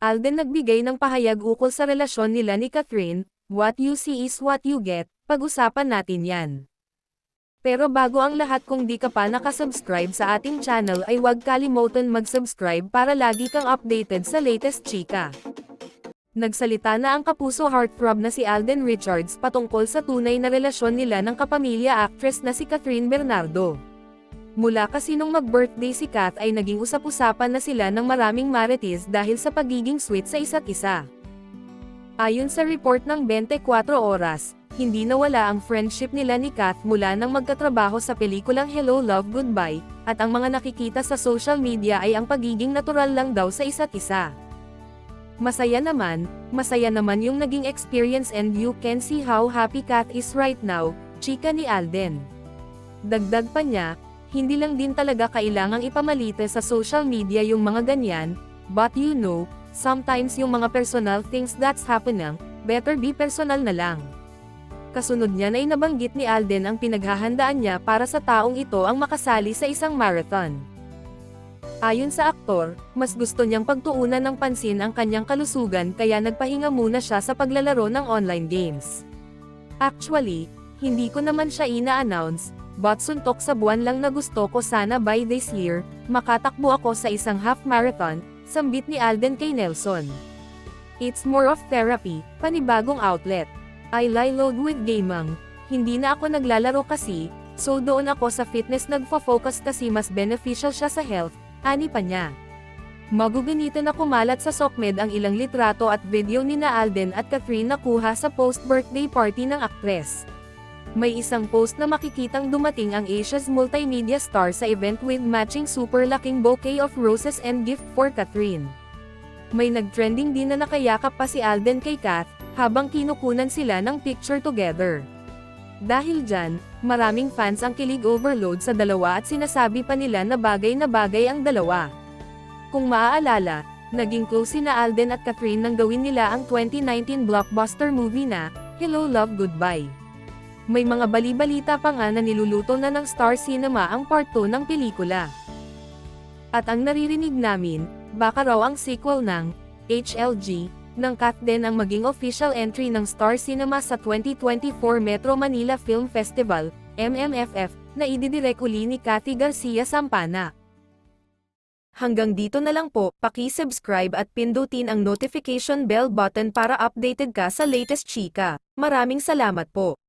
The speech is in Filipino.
Alden nagbigay ng pahayag ukol sa relasyon nila ni Catherine. What you see is what you get, pag-usapan natin yan. Pero bago ang lahat, kung di ka pa nakasubscribe sa ating channel ay huwag kalimutan mag-subscribe para lagi kang updated sa latest chika. Nagsalita na ang kapuso heartthrob na si Alden Richards patungkol sa tunay na relasyon nila ng kapamilya actress na si Catherine Bernardo. Mula kasi nung mag-birthday si Kath ay naging usap-usapan na sila ng maraming marites dahil sa pagiging sweet sa isa't isa. Ayon sa report ng 24 Oras, hindi nawala ang friendship nila ni Kath mula nang magkatrabaho sa pelikulang Hello Love Goodbye, at ang mga nakikita sa social media ay ang pagiging natural lang daw sa isa't isa. Masaya naman yung naging experience and you can see how happy Kath is right now, chika ni Alden. Dagdag pa niya, hindi lang din talaga kailangang ipamalite sa social media yung mga ganyan, but you know, sometimes yung mga personal things that's happening, better be personal na lang. Kasunod niyan ay nabanggit ni Alden ang pinaghahandaan niya para sa taong ito ang makasali sa isang marathon. Ayon sa aktor, mas gusto niyang pagtuunan ng pansin ang kanyang kalusugan kaya nagpahinga muna siya sa paglalaro ng online games. Actually, hindi ko naman siya ina-announce, but suntok sa buwan lang na gusto ko sana by this year, makatakbo ako sa isang half marathon, sambit ni Alden kay Nelson. It's more of therapy, panibagong outlet. I load with gaming. Hindi na ako naglalaro kasi, so doon ako sa fitness nagfo-focus kasi mas beneficial siya sa health, ani pa niya. Maguganitan na kumalat sa SOCMED ang ilang litrato at video ni na Alden at Catherine na kuha sa post-birthday party ng aktres. May isang post na makikitang dumating ang Asia's multimedia star sa event with matching super laking bouquet of roses and gift for Catherine. May nag-trending din na nakayakap pa si Alden kay Kath, habang kinukunan sila ng picture together. Dahil dyan, maraming fans ang kilig overload sa dalawa at sinasabi pa nila na bagay ang dalawa. Kung maaalala, naging close sina Alden at Catherine nang gawin nila ang 2019 blockbuster movie na Hello Love Goodbye. May mga bali-balita pa nga na niluluto na ng Star Cinema ang part 2 ng pelikula. At ang naririnig namin, baka raw ang sequel ng HLG ng Kath din ang maging official entry ng Star Cinema sa 2024 Metro Manila Film Festival, MMFF, na ididirek uli ni Cathy Garcia Sampana. Hanggang dito na lang po, paki-subscribe at pindutin ang notification bell button para updated ka sa latest chika. Maraming salamat po.